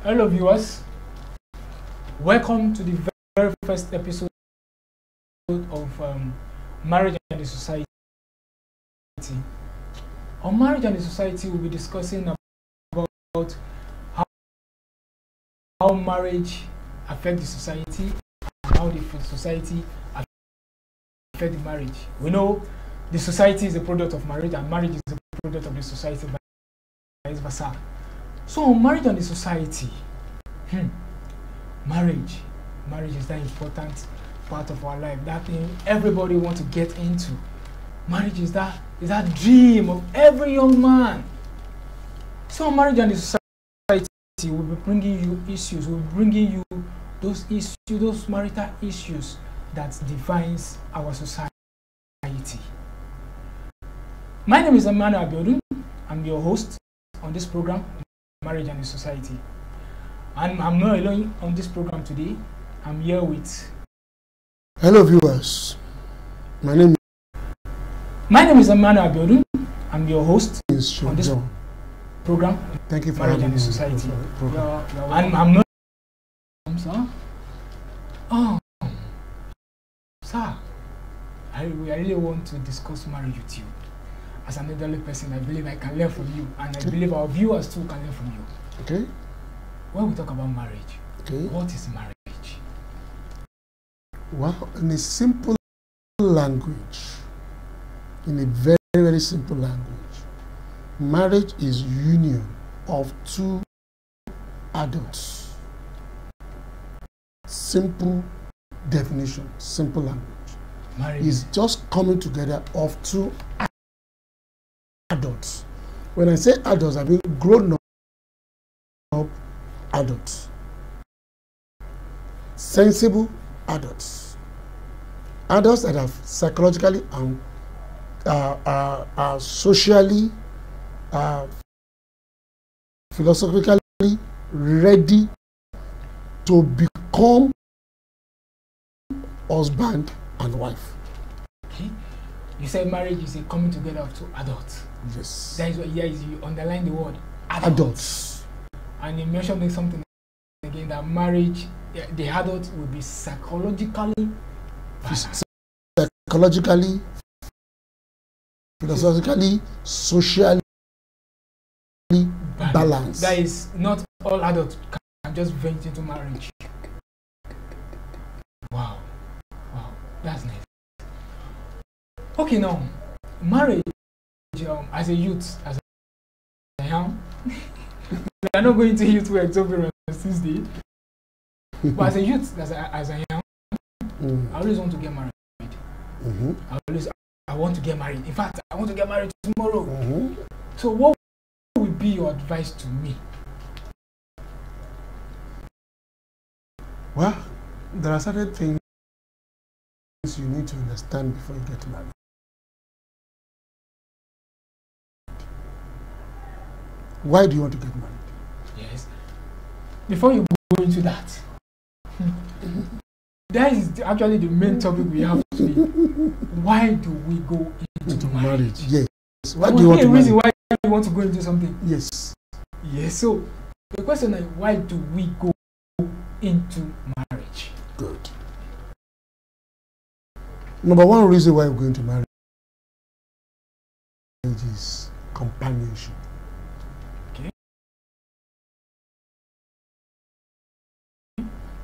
Hello viewers, welcome to the very first episode of Marriage and the Society. On Marriage and the Society, we'll be discussing about how marriage affects the society and how the society affects the marriage. We know the society is a product of marriage and marriage is a product of the society, vice versa. So on Marriage and the Society, marriage is that important part of our life, that thing everybody wants to get into. Marriage is that dream of every young man. So on Marriage and the Society, we'll be bringing you issues, we'll be bringing you those issues, those marital issues that defines our society. My name is Emmanuel Abiodun. I'm your host on this program, Marriage and the Society. And I'm not alone on this program today. I'm here with... Hello viewers. My name is Emmanuel Abiodun. I'm your host on this program. Thank you for Marriage and the Society. And I'm not... Sir? Oh, sir. I really want to discuss marriage with you. As an elderly person, I believe I can learn from you, and I believe our viewers too can learn from you. Okay. When we talk about marriage, Okay. what is marriage? Well, in a simple language, in a very, very simple language, marriage is union of two adults. Simple definition, simple language. Marriage Is just coming together of two adults. When I say adults, I mean grown up adults. Sensible adults. Adults that are psychologically and socially, philosophically ready to become husband and wife. Okay. You said marriage is a coming together of two adults. Yes. That is what you underline the word Adults. And you mentioned something again, that marriage, the adult will be psychologically, philosophically, socially balanced. That is, not all adults can just venture into marriage. Wow, that's nice. Okay, now marriage, as a youth, as I am, we are not going to youth where exuberance this day. But as a youth, as I am, I always want to get married. I want to get married. In fact, I want to get married tomorrow. So what would be your advice to me? Well, there are certain things you need to understand before you get married. Why do you want to get married? Yes. Before you go into that, that is actually the main topic we have today. Why do we go into marriage? Yes. Why do you want to marry? Reason why you want to go into something? Yes. Yes. So the question is, why do we go into marriage? Good. Number one reason why we're going to marriage is companionship. Okay.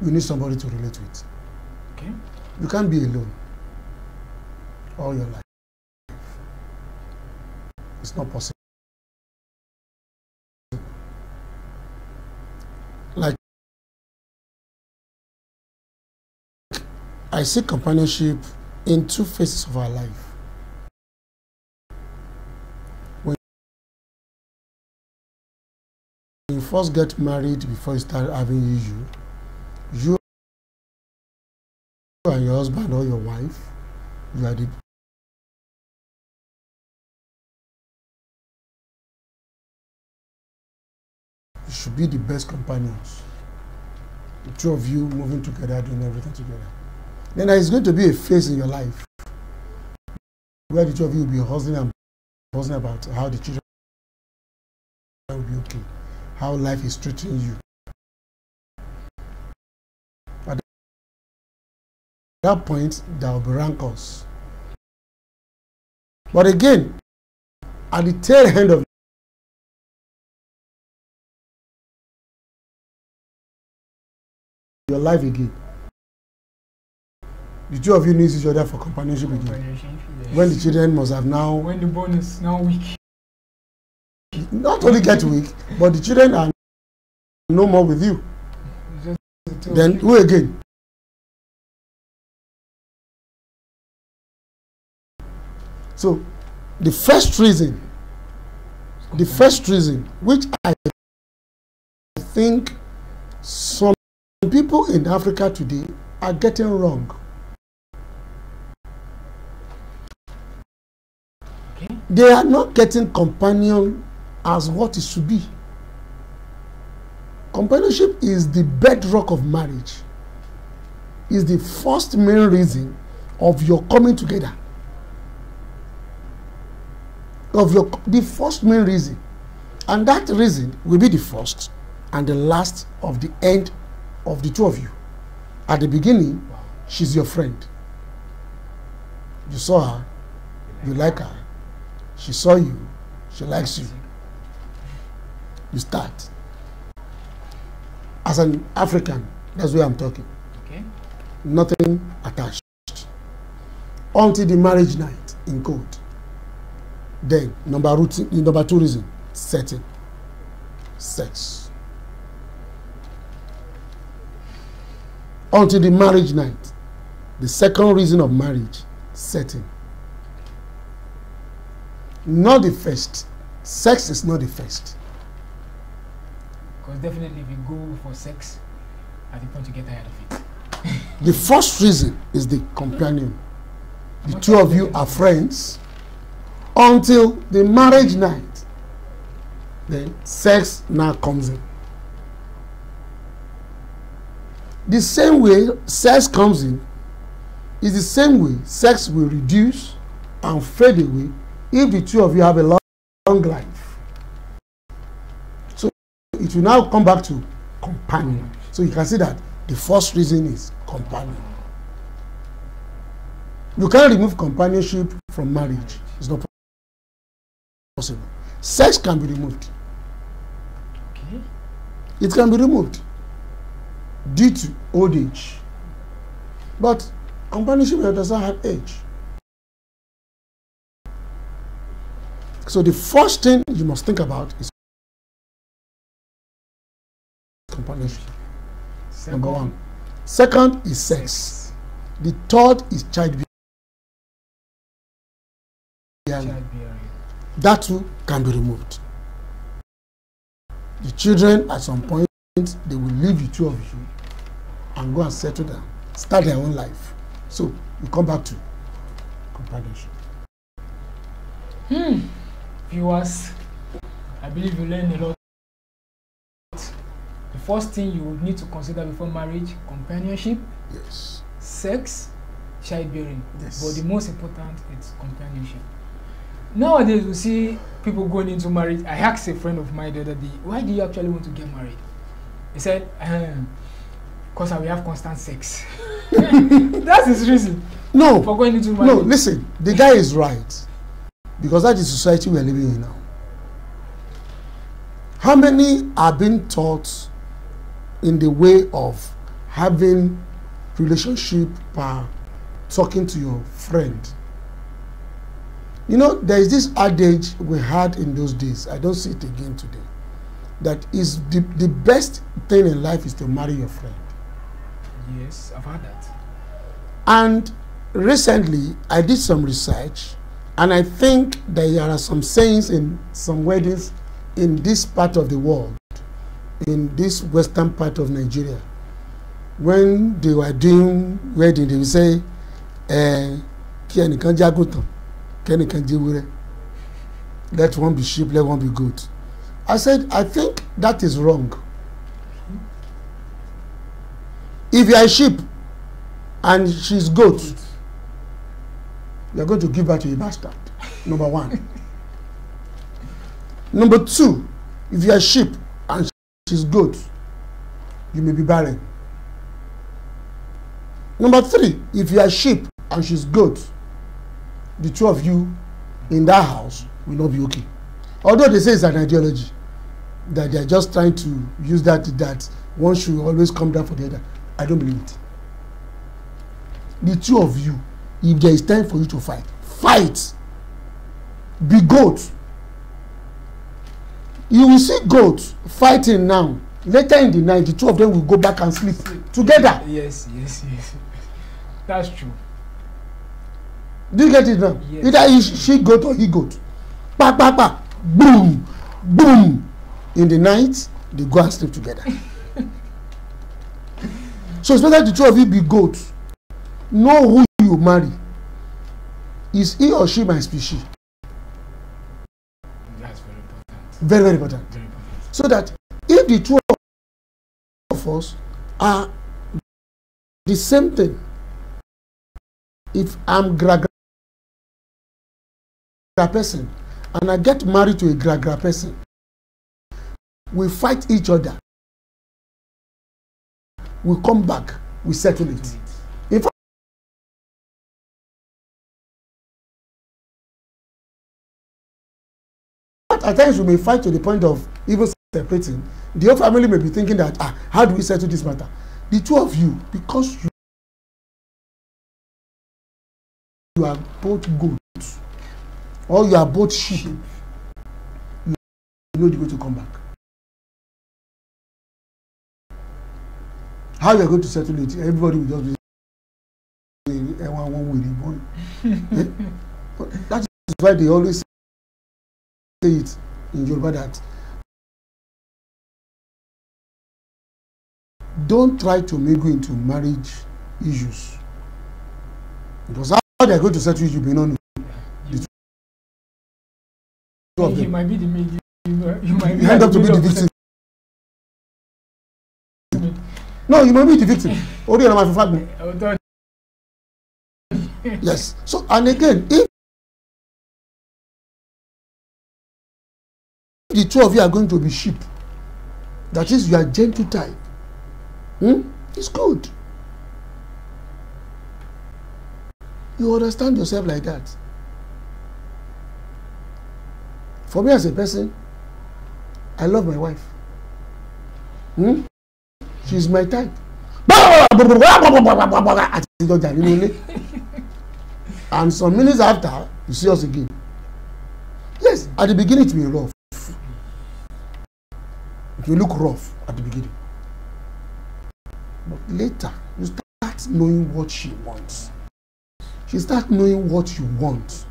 You need somebody to relate with. Okay. You can't be alone all your life. It's not possible. Like, I see companionship in two phases of our life. When you first get married, before you start having you and your husband or your wife, you are the you should be the best companions. The two of you moving together, doing everything together. Then there is going to be a phase in your life where the two of you will be hustling about how the children will be okay, how life is treating you, that point there will be rancors. But again, at the tail end of your life again, the two of you need each other for companionship again. Yes. When the children must have now, When the bone is now weak. not only get weak, but the children are no more with you. Just the two of Then you. who again? So the first reason which I think some people in Africa today are getting wrong. Okay. They are not getting companion as what it should be. Companionship is the bedrock of marriage. Is the first main reason of your coming together. The first main reason. And that reason will be the first and the last of the end of the two of you. At the beginning, she's your friend. You saw her, you like her. She saw you, she likes you. You start. As an African, that's where I'm talking. Okay. Nothing attached. Until the marriage night in code. Then, number two reason, setting. Sex. Until the marriage night. The second reason of marriage, setting. Not the first. Sex is not the first. Because definitely if you go for sex, at the point you get tired of it. The first reason is the companion. The two of you are friends until the marriage night. Then sex now comes in. The same way sex comes in is the same way sex will reduce and fade away if the two of you have a long life. So it will now come back to companion. So you can see that the first reason is companion. You can't remove companionship from marriage. It's not possible. Sex can be removed. Okay. It can be removed due to old age. But companionship does not have age. So the first thing you must think about is companionship. Number one. Second is sex. The third is childbearing. Childbearing. That too can be removed. The children at some point they will leave the two of you and go and settle down, start their own life. So you come back to companionship. Viewers, I believe you learned a lot. The first thing you would need to consider before marriage: companionship, Yes. sex, childbearing. Yes. But the most important is companionship. Nowadays, we see people going into marriage. I asked a friend of mine the other day, why do you actually want to get married? He said, because I will have constant sex. That's his reason No. for going into marriage. No, listen, the guy is right. Because that is the society we are living in now. How many are being taught in the way of having relationship by talking to your friend? You know, there is this adage we had in those days. I don't see it again today. That is the best thing in life is to marry your friend. Yes, I've heard that. And recently, I did some research, and I think there are some sayings in some weddings in this part of the world, in this western part of Nigeria. When they were doing wedding, they would say, "Ki ẹnìkan jẹ́ àgùntàn, ki ẹnìkan jẹ́ ewúrẹ́. Let one be sheep, let one be goat." I said, I think that is wrong. If you are a sheep and she's goat, you are going to give birth to a bastard. Number one. Number two, if you are a sheep and she's goat, you may be barren. Number 3, if you are sheep and she's goat, the two of you in that house will not be okay. Although they say it's an ideology, that they are just trying to use that one should always come down for the other. I don't believe it. The two of you, if there is time for you to fight, fight. Be goat. You will see goats fighting now. Later in the night, the two of them will go back and sleep together. Yes. That's true. Do you get it now? Yes. Either she goat or he goat. Pa pa pa. Boom, boom. In the night, they go and sleep together. So it's better the two of you be goats. Know who you marry. Is he or she my species? That's very important. Very, very important. Very important. So that if the two of us are the same thing, if I'm gra person and I get married to a gra person, we fight each other, we come back, we settle it. In fact, at times we may fight to the point of even separating. The whole family may be thinking that, how do we settle this matter? The two of you, because you are both goats or you are both sheep, you know the way to come back. How you are going to settle it? Everybody will just be one with one. That is why they always say it in Yoruba that don't try to mingle into marriage issues, because how they are going to settle it, you may not know. You might be the medium. You might end up to be the victim. No, you might be the victim. Yes. So, and again, if the two of you are going to be sheep, that is, you are gentle type, it's good. You understand yourself like that. For me as a person, I love my wife. She's my type. And some minutes after, you see us again. Yes, at the beginning it will be rough. It will look rough at the beginning. But later, you start knowing what she wants. She starts knowing what you want.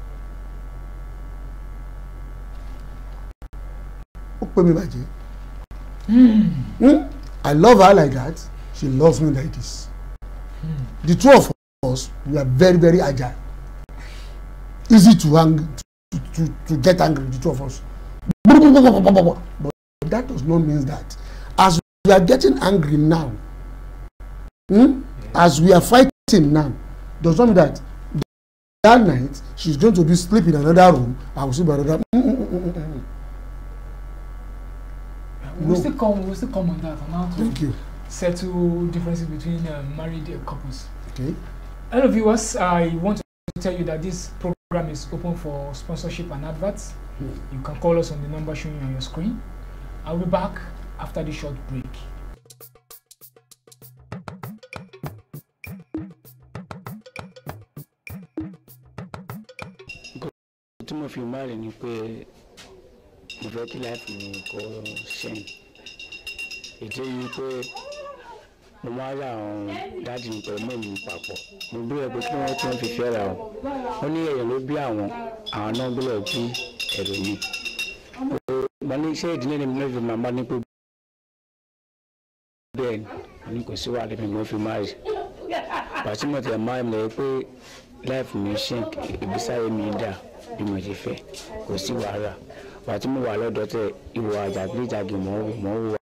I love her like that. She loves me like this. The two of us, we are very, very agile. Easy to get angry, the two of us. But that does not mean that as we are getting angry now, as we are fighting now, does not mean that night she's going to be sleeping in another room. I will sleep in another. We'll still come on that for now to Thank you. settle differences between married couples. Okay. Hello viewers, I want to tell you that this program is open for sponsorship and adverts. You can call us on the number showing on your screen. I'll be back after this short break. Tí mo fi marry ni pé mo fẹ́ kí life mi kó ṣẹ́yìn. Ìdí yìí pé mo máa rí àwọn dáàdì mi pẹ̀lú mẹ́rin papọ̀. Mo bẹ̀rẹ̀ pé kí wọ́n tí wọ́n fi fẹ́ ra wọn. Wọ́n ní ẹ̀yẹ̀ ló bí àwọn náà gbọ́dọ̀ bí ẹ̀rọ mi. Mo ní iṣẹ́ ìdílé ni mo fi màmá ní pé bẹ́ẹ̀ ni kò sí wàhálà mi mo fi marry. Bàtí mo tẹ̀ máa ń lẹ̀ pé life mi sink, ìgbésí ayé mi dà bí mo ṣe fẹ́, kò sí wàhálà. Bàtí mo wà lọ́dọ̀ tẹ ìwà àjàgbéjàgì mọ́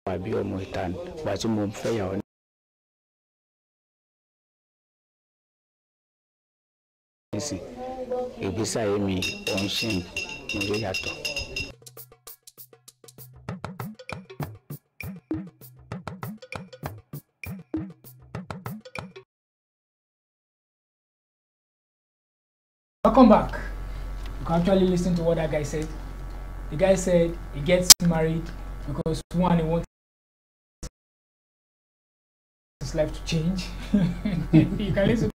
wà bí ọmọ ìta ni. Bàtí mo fẹ́ yàwó nísìn, ìgbésí ayé mi ò ń sink, mo lè yàtọ̀. Welcome back. You can actually listen to what that guy said. The guy said he gets married because one, he wants his life to change. You can listen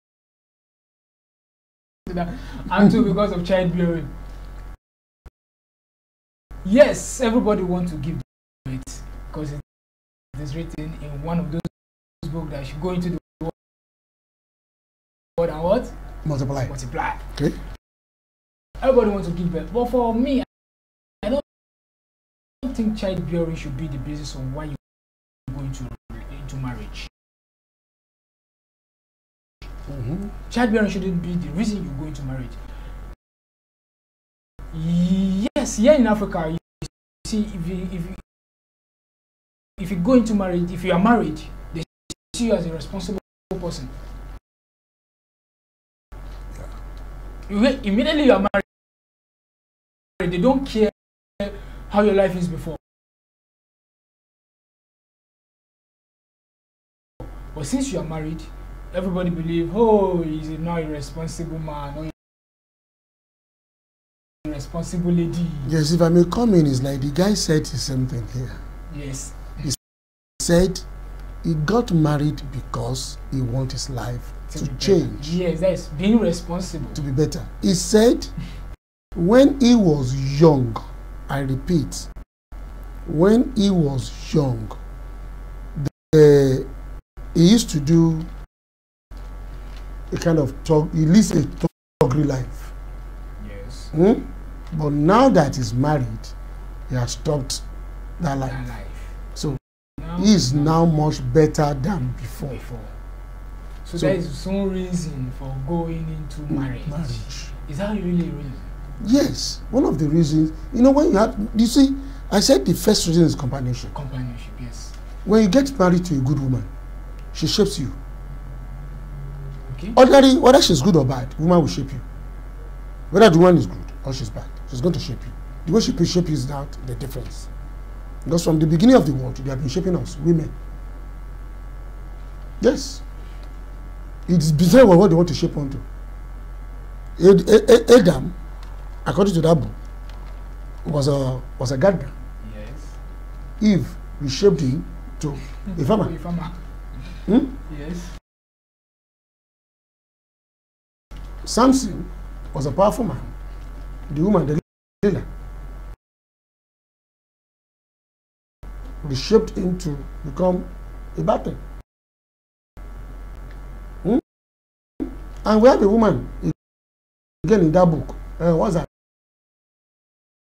to that. And two, because of childbearing. Yes, everybody wants to give birth because it is written in one of those books that should go into the world and what? Multiply. Multiply. Okay. Everybody wants to give birth, but for me, I don't think childbearing should be the basis of why you go into marriage. Childbearing shouldn't be the reason you go into marriage. Yes, here in Africa, you see, if you go into marriage, if you are married, they see you as a responsible person. Immediately you are married, they don't care how your life is before. But since you are married, everybody believes, oh, he's now a responsible man or a responsible lady. Yes, if I may come in, it's like the guy said the same thing here. Yes. He said he got married because he wants his life to change. Yes, that is being responsible. To be better. He said when he was young, I repeat, when he was young, he used to do a kind of talk, he lives a thuggery life. Yes. But now that he's married, he has stopped that life. So he is now much better than before. So there is some reason for going into marriage. Is that really a reason? Yes, one of the reasons. You know, when you have, you see, I said the first reason is companionship. Companionship, yes. When you get married to a good woman, she shapes you. Okay. Ordinarily, whether she's good or bad, the woman will shape you. Whether the woman is good or she's bad, she's going to shape you. The way she will shape you is not the difference. Because from the beginning of the world, they have been shaping us, women. Yes. It's bizarre what they want to shape onto. Adam, according to that book, was a gardener. Yes. Eve reshaped him to a farmer. A farmer. Yes. Samson was a powerful man. The woman, the leader, reshaped him to become a battle. And we have a woman again in that book. What's that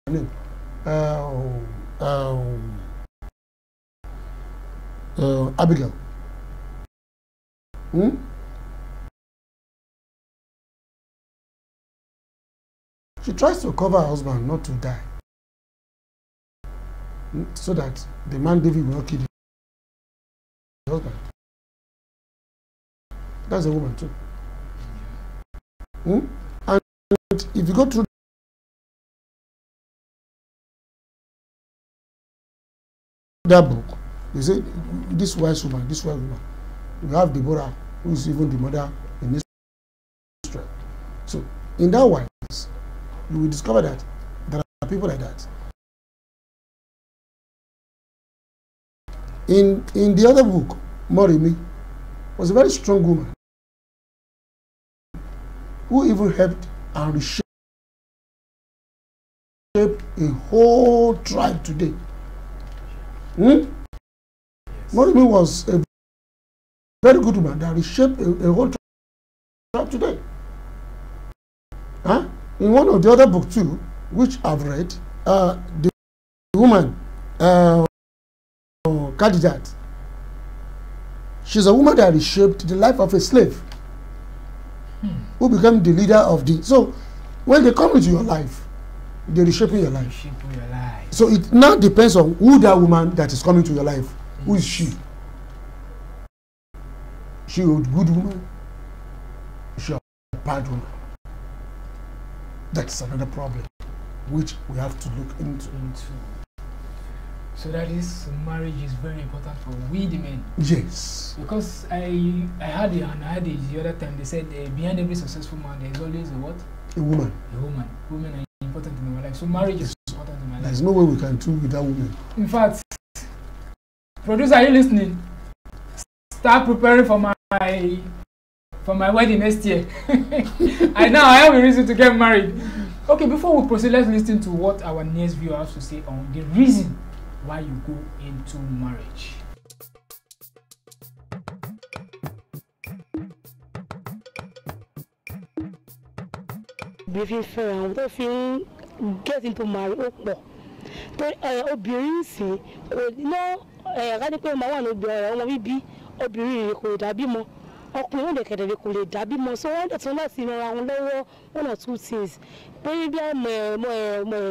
name? Abigail. She tries to cover her husband not to die, so that the man David will not kill the husband. That's a woman too. And if you go through that book, you say this wise woman, you have Deborah, who is even the mother in Israel. So in that wise, you will discover that there are people like that. In the other book, Morimi was a very strong woman who even helped and reshaped a whole tribe today. Yes. Morimi was a very good woman that reshaped a whole tribe today. In one of the other books too, which I've read, the woman, Khadijat, she's a woman that reshaped the life of a slave who became the leader of the. So when they come into your life, they're reshaping your life. So it now depends on who that woman that is coming to your life. Who is she? She a good woman? She a bad woman? That's another problem which we have to look into. So that is, marriage is very important for we the men. Yes. Because I heard it the other time. They said behind every successful man there is always a what? A woman. A woman. Women are important in our life. So marriage is important in my life. There's no way we can do without women. In fact, producer, are you listening? Start preparing for my wedding next year. I have a reason to get married. Okay, before we proceed, let's listen to what our next viewer has to say on the reason why you go into marriage. Briefing fair, tó fi get into marriage ó pọ̀. Obìnrin sì kò ná ká ní pé ọmọ wà ní ọmọ bíbí obìnrin rẹ̀ kò dàbí mọ́. Ọkùnrin wọn dẹ̀kẹ̀dẹ̀ kò lè dàbí mọ́, so wọ́n dẹ̀tún láti ran àwọn lọ́wọ́ one or two things. Pé bí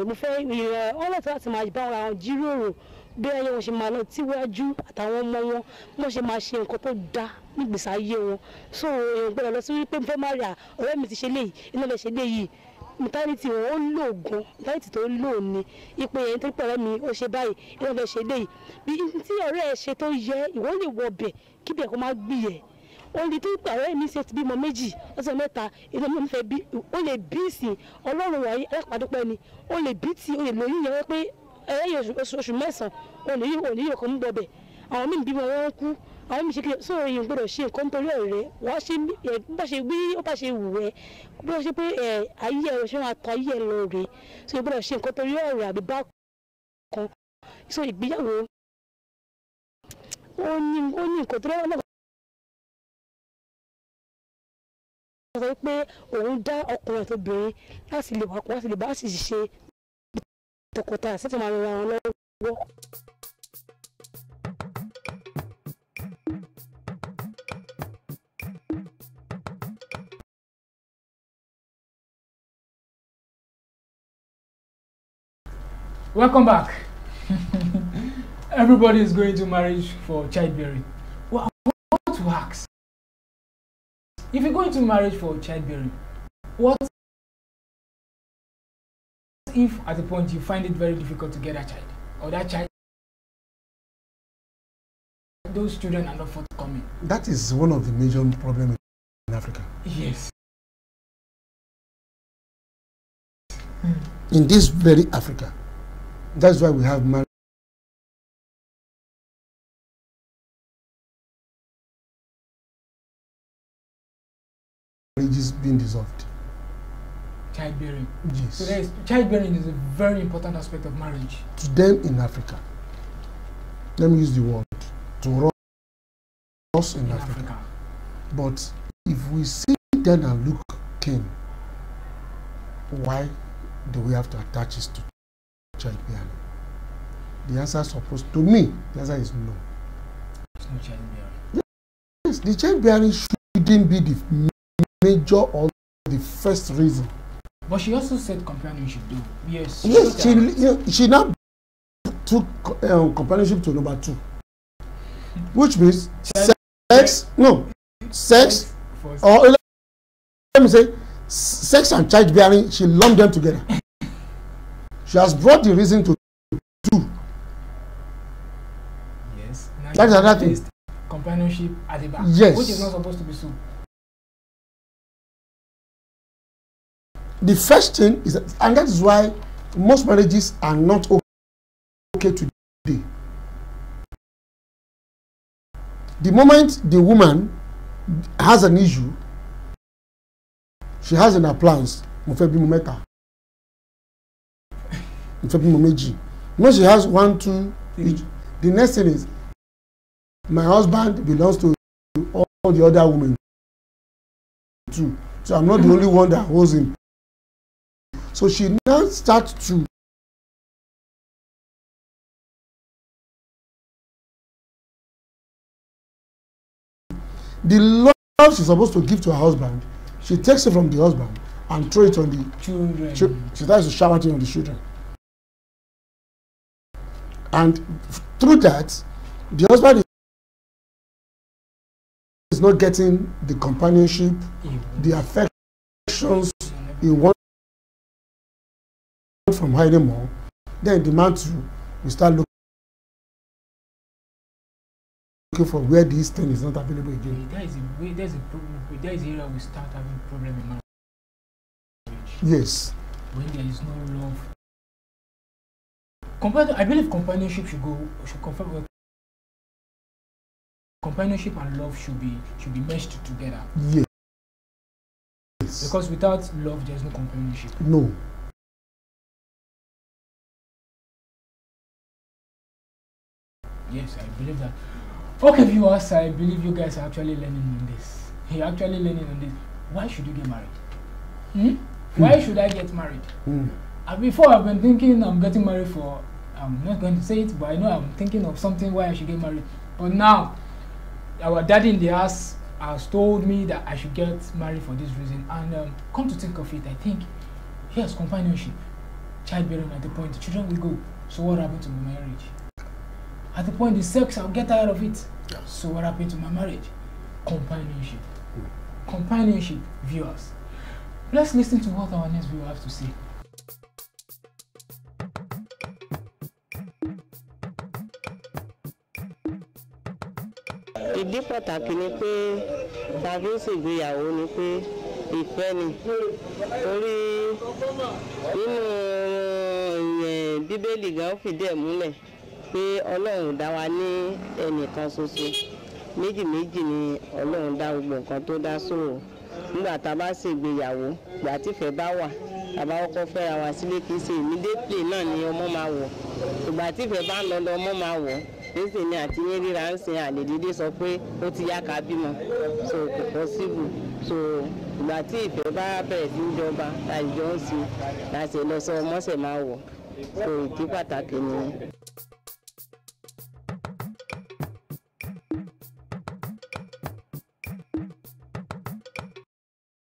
mo fẹ́ wọ́n lọ́tọ̀ láti máa bá wọn jíròrò bí ẹyẹ wọn ṣe máa lọ tíwájú àtàwọn ọmọ wọn wọ́n ṣe máa ṣe nǹkan tó dáa nígbèsí ayé wọn. So èèyàn gbọ́dọ̀ lọ sí wípé mo fẹ́ máa rí ọ̀rẹ́ mi ti ṣe léyìí iná lè ṣe léyìí. Mentality wọn ó lò gan, mentality tó lò ní ipò yẹn tó pẹ̀lẹ́ mi ó ṣe báyìí iná lè ṣe léyìí. Bí tí ọ̀rẹ́ ẹ ṣe tó yẹ ìwọ lè wọ bẹ̀ kí bẹ̀ kó má gbìyẹ̀. Only tó pé ọ̀rẹ́ mi ṣe ti bímọ méjì ọ̀sẹ̀ mẹ́ta inú mi fẹ́ bí ó lè bí ìsìn ọlọ́run wọ̀nyí ẹ̀pàdúpẹ́ ni ó lè bí tí ó lè lóyún yẹn pé ẹ̀yẹ oṣù mẹ́sàn-án òní kò ń bọ̀bẹ̀ àwọn míì bímọ wọn kú àwọn míì ṣe kí sóò yìí gbọ́dọ̀ ṣe nǹkan nítorí ọ̀rẹ́ wọ́n ṣe bá ṣe bí ó bá ṣe wù ẹ́ bí wọ́n ṣe pé ayé ẹ̀ ṣe máa tọ́ ayé ẹ̀ lọ rèé so gbọ́dọ̀ ṣe nǹkan torí ọ̀rẹ́ àbí bá kan so ìgbéyàwó ó ní nǹkan tó lọ́wọ́ sọ pé òun dá ọkùnrin àti obìnrin láti lè wàpọ̀ láti lè bá sì ṣe tọkọtaya sí ti máa ran wọn lọ́wọ́. Welcome back. Everybody is going to marriage for childbearing. Well, I want to ask, if you go into marriage for childbearing, what if at a point you find it very difficult to get a child, or that child, those children are not forthcoming? That is one of the major problems in Africa. Yes. In this very Africa, that's why we have marriages being dissolved. Childbearing. Yes. So childbearing is a very important aspect of marriage. To them in Africa, let me use the word, to us in Africa. But if we sit down and look keen, why do we have to attach this to childbearing? The answer is supposed to me, the answer is no. It's no childbearing. Yes, the childbearing shouldn't be the major or the first reason. But she also said companionship though. Yes. Yes, she now took companionship to number 2. Which means sex, or let me say, sex and childbearing, she lumped them together. She has brought the reason to 2. Yes. That is another thing. Companionship at the back. Yes. Which is not supposed to be so. The first thing is, and that is why most marriages are not okay today. The moment the woman has an issue, she has in her plans, when she has 1, 2, the next thing is, my husband belongs to all the other women too. So I'm not the only one that holds him. So she now starts to the love she's supposed to give to her husband, she takes it from the husband and throws it on the children. She tries to shower it on the children. And through that, the husband is not getting the companionship, the affections he wants from her anymore. Then the man too will start looking for where this thing is not available again. There is a area we start having problem in marriage. Yes. When there is no love. I believe companionship should confirm. Companionship and love should be meshed together. Yes. Because without love, there is no companionship. No. Yes, I believe that. Okay, viewers, I believe you guys are actually learning on this. You're actually learning on this. Why should you get married? Why should I get married? Before, I've been thinking I'm getting married for, I'm not going to say it, but I know I'm thinking of something why I should get married. But now, our daddy in the house has told me that I should get married for this reason. And come to think of it, I think, yes, companionship, childbearing at the point, the children will go. So what happened to my marriage? At the point, the sex, I'll get tired of it. So what happened to my marriage? Companionship. Companionship, viewers. Let's listen to what our next viewer has to say. Ìdí pàtàkì ni pé tàbí ṣègbéyàwó ni pé ìfẹ́ ni torí nínú Bíbélì gan fìdí ẹ̀ múlẹ̀ pé Ọlọ́run dá wa ní ẹnìkan ṣoṣo méjì méjì ni Ọlọ́run dá gbogbo nǹkan tó dá sóò nígbà tá a bá ṣègbéyàwó ìgbà tífẹ́ bá wà tàbá kọ́kọ́ fẹ́ra wa sílé kìí ṣe immediately náà ni ọmọ máa wọ̀ ìgbà tífẹ́ bá ń lọ lọ ọmọ máa wọ̀ nísìnyí ni àti yín ríra ń sin àlèdídé sọ pé ó ti yá ká bímọ so kò possible so ìgbà tí ìfẹ́ bá bẹ̀rẹ̀ sí í jọba láìjọ ń sin láti lọ sọ ọmọọ̀sẹ̀ máa wọ̀ so ìdí pàtàkì nìyẹn.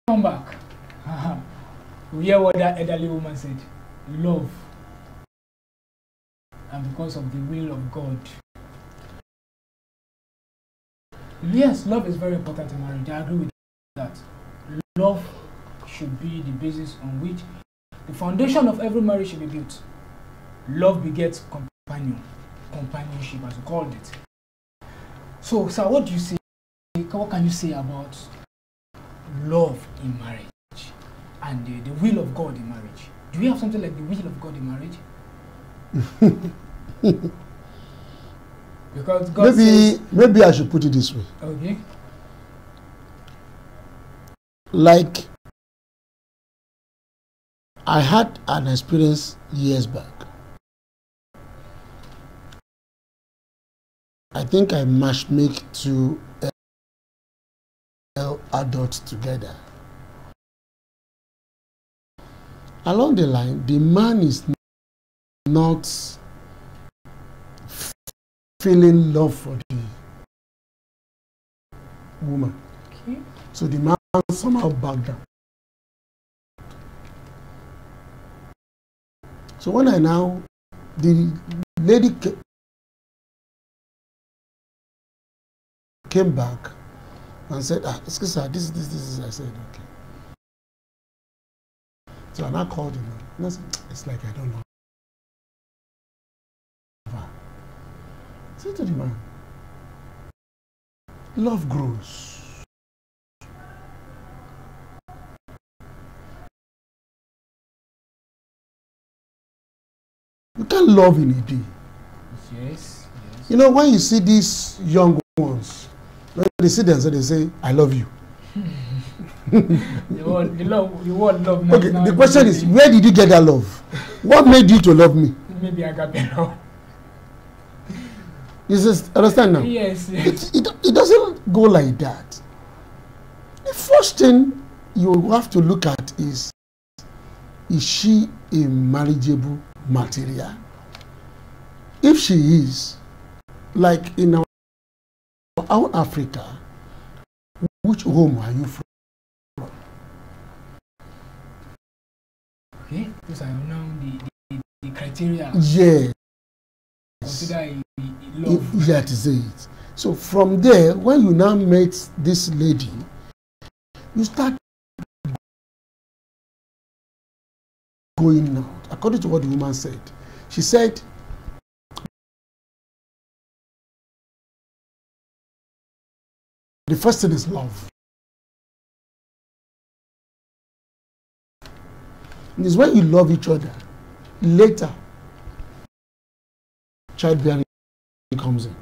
Come back. We hear what that elderly woman said. Love. And because of the will of God. Yes, love is very important in marriage. I agree with that. Love should be the basis on which the foundation of every marriage should be built. Love begets companionship, as we called it. So, sir, what do you say? What can you say about love in marriage and the will of God in marriage? Do we have something like the will of God in marriage? Because God says, maybe I should put it this way. Okay. Like I had an experience years back. I think I matchmake two adults together. Along the line, the man is not feeling love for the woman. Okay. So the man somehow backed down. So when the lady came back and said, excuse me, this is, I said, okay. So I now called him, and I said, it's like I don't know. I said to the man, love grows. You can't love in a day. Yes. You know, when you see these young ones, when they see them, so they say, I love you. The word love. Okay, the question is, where did you get that love? What made you to love me? Maybe I got better. You just understand now? Yes. It doesn't go like that. The first thing you have to look at is she a marriageable material? If she is, like in our Africa, which home are you from? Okay, those are now the criteria. Yes. Consider a love. Yeah, to say it. So from there, when you now meet this lady, you start going out. According to what the woman said, she said, the first thing is love. It's when you love each other, later, childbearing comes in.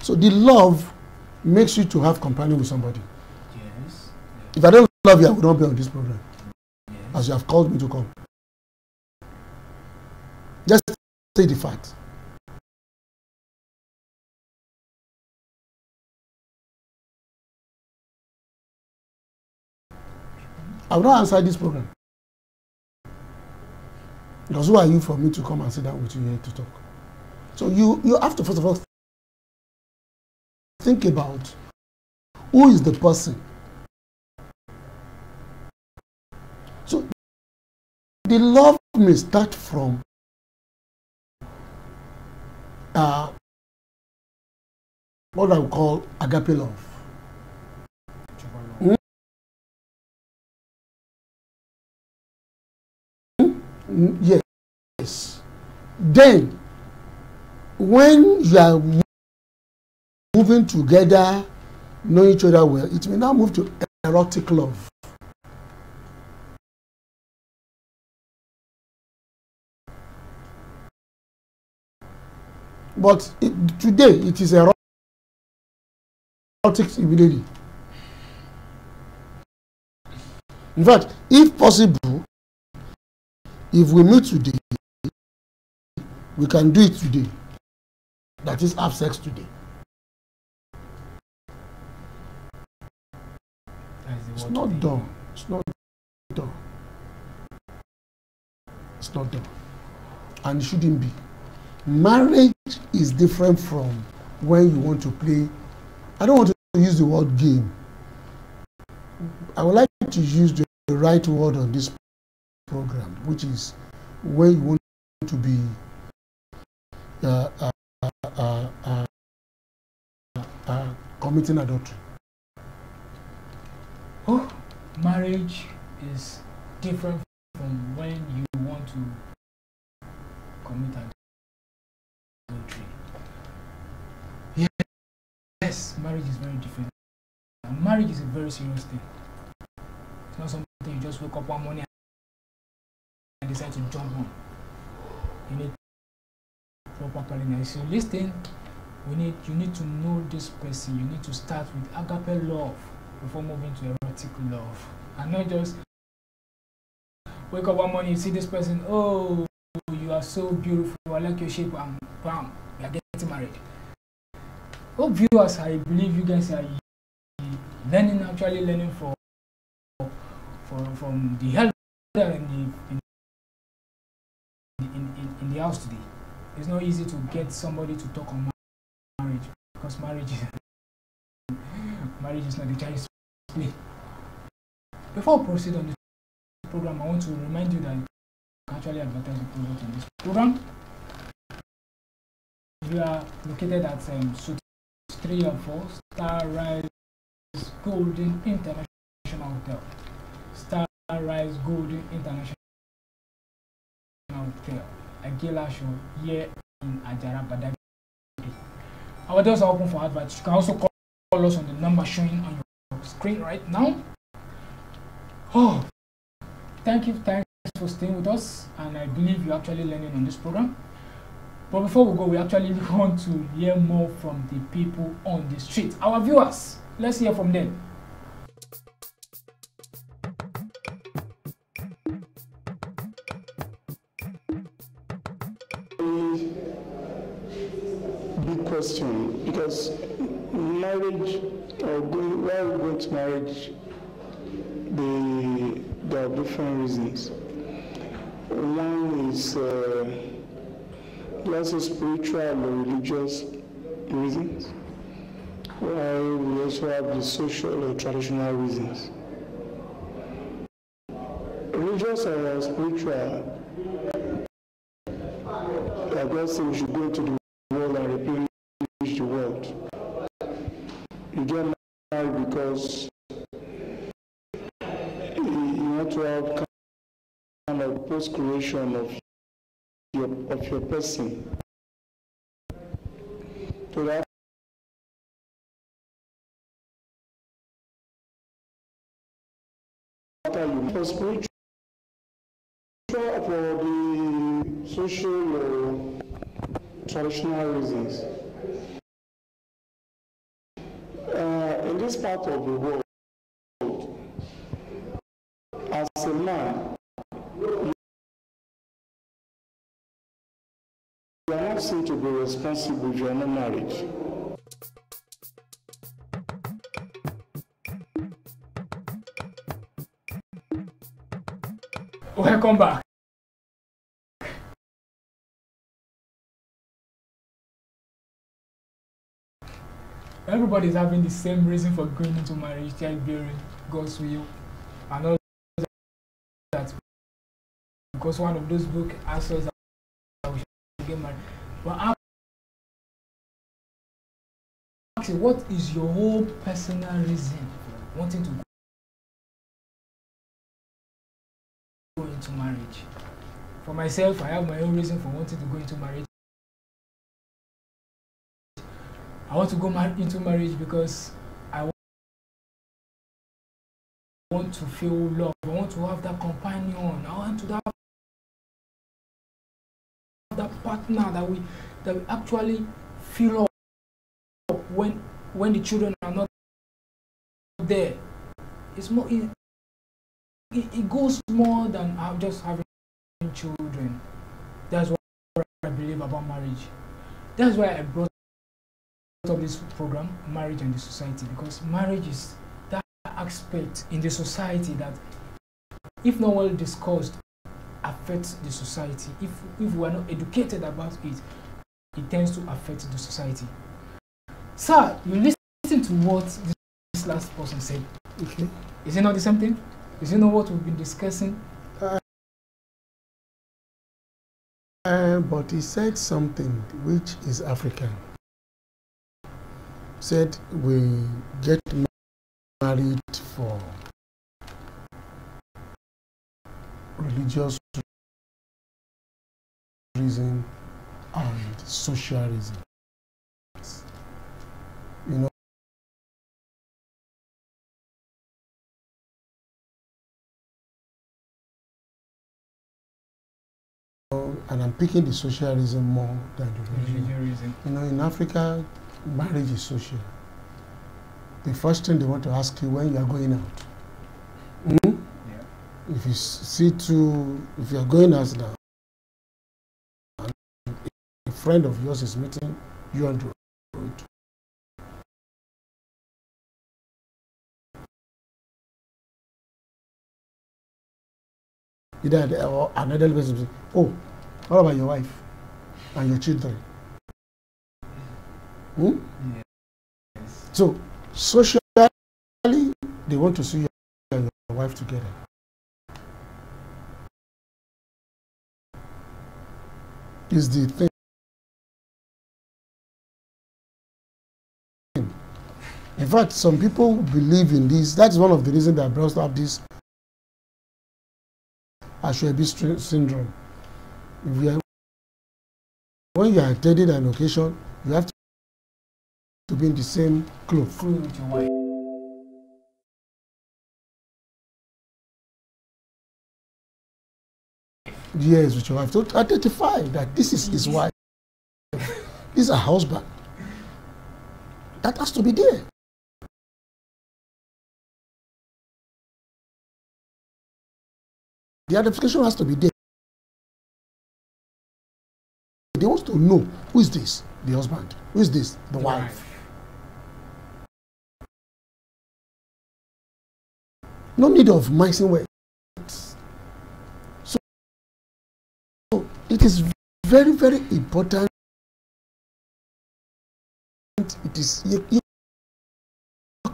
So the love makes you to have companion with somebody. Yes. If I don't love you, I would not be on this program. Yes. As you have called me to come. Just say the fact. I will not answer this program. Because who are you for me to come and sit down with you here to talk? So you have to first of all think about who is the person. So the love may start from what I would call agape love. Yes. Then, when you are moving together, know each other well, it may now move to erotic love. But today, it is erotic immediately. In fact, if possible, if we meet today, we can do it today. That is, have sex today. It's not done. It's not done. It's not done. And it shouldn't be. Marriage is different from when you want to play. I don't want to use the word game. I would like to use the right word on this program, which is when you want to be committing adultery. Oh, marriage is different from when you want to commit adultery. Yes, marriage is very different. And marriage is a very serious thing. It's not something you just wake up one morning and decide to jump on. You need proper planning. So listen, you need to know this person. You need to start with agape love before moving to erotic love. And not just wake up one morning, you see this person, oh, you are so beautiful, I like your shape, and bam, we are getting married. Oh, viewers, I believe you guys are actually learning from the elder in the house today. It's not easy to get somebody to talk on marriage, because marriage is not the child's play. Before I proceed on this program, I want to remind you that you can actually advertise your product in this program. We are located at Suite 3 and 4, Star Rise Golden International Hotel. Star Rise Golden International Hotel, Agilasho, here in Ajara, Badagry. Our doors are open for adverts. You can also call us on the number showing on your screen right now. Oh, thanks for staying with us, and I believe you're actually learning on this program. But before we go, we actually want to hear more from the people on the street. Our viewers, let's hear from them. Big question, because marriage, or while we go to marriage, there are different reasons. One is lots of spiritual or religious reasons, while we also have the social or traditional reasons. Religious or spiritual, like God said, we should go into the world and replenish the world. You get married because you want to have kind of post-creation of your person. So that For spiritual, for the social or traditional reasons, in this part of the world, as a man, you are not seen to be responsible if you are not married. Welcome back. Everybody's having the same reason for going into marriage, childbearing, God's will, and all that. Because one of those books asks us that we should get married. But ask you, what is your whole personal reason for wanting to go into marriage? For myself, I have my own reason for wanting to go into marriage. I want to go into marriage because I want to feel love. I want to have that companion. I want to have that partner that we actually feel up when the children are not there. It's more. It goes more than just having children. That's what I believe about marriage. That's why I brought up this program, Marriage and the Society, because marriage is that aspect in the society that, if not well discussed, affects the society. If we are not educated about it, it tends to affect the society. Sir, you listen to what this last person said. Okay. Is it not the same thing? Is it not what we've been discussing? But he said something which is African. Said we get married for religious reason and social reason. You know, and I'm picking the social reason more than the religious reason. You know, in Africa, marriage is social. The first thing they want to ask you when you are going out. Yeah. If you if you are going out now, and a friend of yours is meeting you on the road, either or another person say, "Oh, what about your wife and your children?" Yes. So, socially, they want to see you and your wife together. Is the thing. In fact, some people believe in this. That's one of the reasons that brought up this Asoebi syndrome. When you are attending an occasion, you have to be in the same clothes. With your wife. Yes, with your wife. To identify that this is his wife. This is her husband. That has to be there. The identification has to be there. They want to know, who is this? The husband. Who is this? The wife. No need of mixing words. So it is very, very important. It is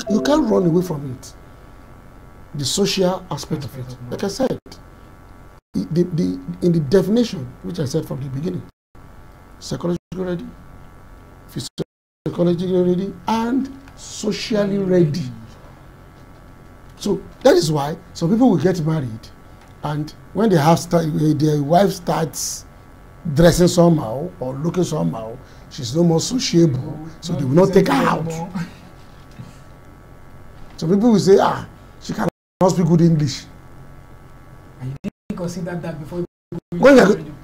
you can't run away from it. The social aspect of it. Like I said, in the definition, which I said from the beginning, psychologically ready, physiologically ready, and socially ready. So that is why some people will get married, and when they have their wife starts dressing somehow or looking somehow, she's no more sociable, so they will not take her out. So people will say, she cannot speak good English. And you didn't consider that before When you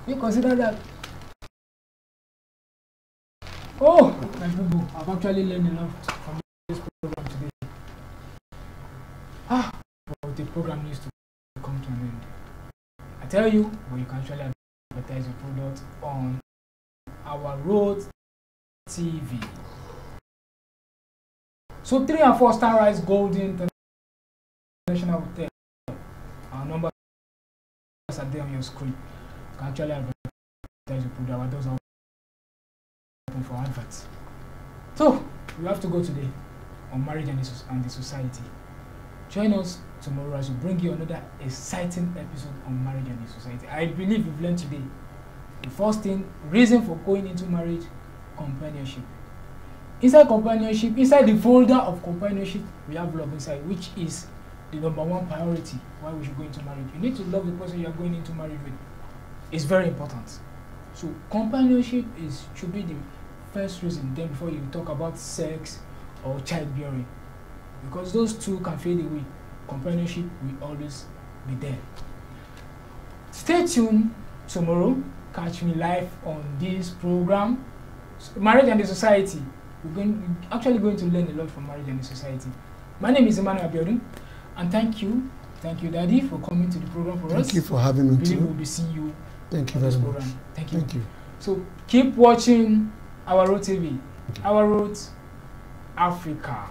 you consider that. Oh, my people, I've actually learned enough from this program today. But the program needs to come to an end. I tell you, but you can actually advertise your product on our Road TV. So 3 and 4 Star Rise Golden International Hotel. Our numbers are there on your screen. You can actually advertise your product. Our doors are open for adverts. So we have to go today on marriage and the society. Join us tomorrow as we bring you another exciting episode on marriage and the society. I believe you've learned today. The first thing, reason for going into marriage, companionship. Inside companionship, inside the folder of companionship, we have love inside, which is the #1 priority why we should go into marriage. You need to love the person you are going into marriage with. It's very important. So companionship should be the first reason, then before you talk about sex or childbearing. Because those two can fade away. Companionship will always be there. Stay tuned tomorrow. Catch me live on this program, Marriage and the Society. We're actually going to learn a lot from marriage and the society. My name is Emmanuel Abiodun, and thank you, Daddy, for coming to the program for us. Thank you for having me too. We'll be seeing you. Thank you very much. Thank you. Thank you. So keep watching Our Road TV, Our Road Africa.